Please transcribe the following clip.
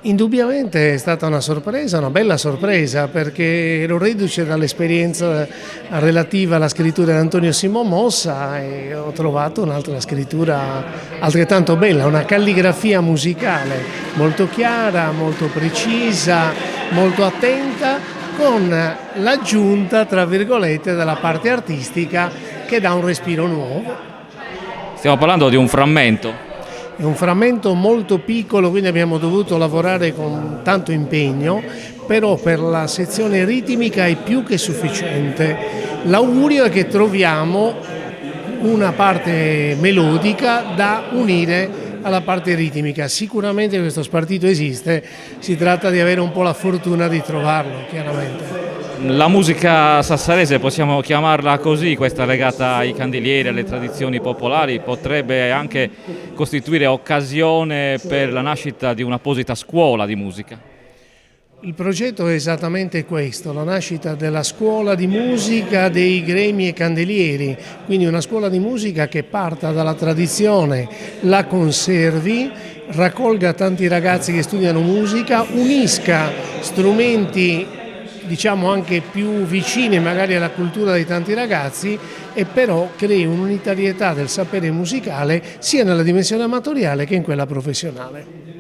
Indubbiamente è stata una sorpresa, una bella sorpresa, perché ero reduce dall'esperienza relativa alla scrittura di Antonio Simon Mossa e ho trovato un'altra scrittura altrettanto bella, una calligrafia musicale molto chiara, molto precisa, molto attenta, con l'aggiunta, tra virgolette, della parte artistica che dà un respiro nuovo. Stiamo parlando di un frammento. È un frammento molto piccolo, quindi abbiamo dovuto lavorare con tanto impegno, però per la sezione ritmica è più che sufficiente. L'augurio è che troviamo una parte melodica da unire alla parte ritmica. Sicuramente questo spartito esiste, si tratta di avere un po' la fortuna di trovarlo, chiaramente. La musica sassarese, possiamo chiamarla così, questa legata ai candelieri, alle tradizioni popolari, potrebbe anche costituire occasione per la nascita di un'apposita scuola di musica. Il progetto è esattamente questo, la nascita della scuola di musica dei Gremi e Candelieri, quindi una scuola di musica che parta dalla tradizione, la conservi, raccolga tanti ragazzi che studiano musica, unisca strumenti diciamo anche più vicini magari alla cultura di tanti ragazzi e però crei un'unitarietà del sapere musicale sia nella dimensione amatoriale che in quella professionale.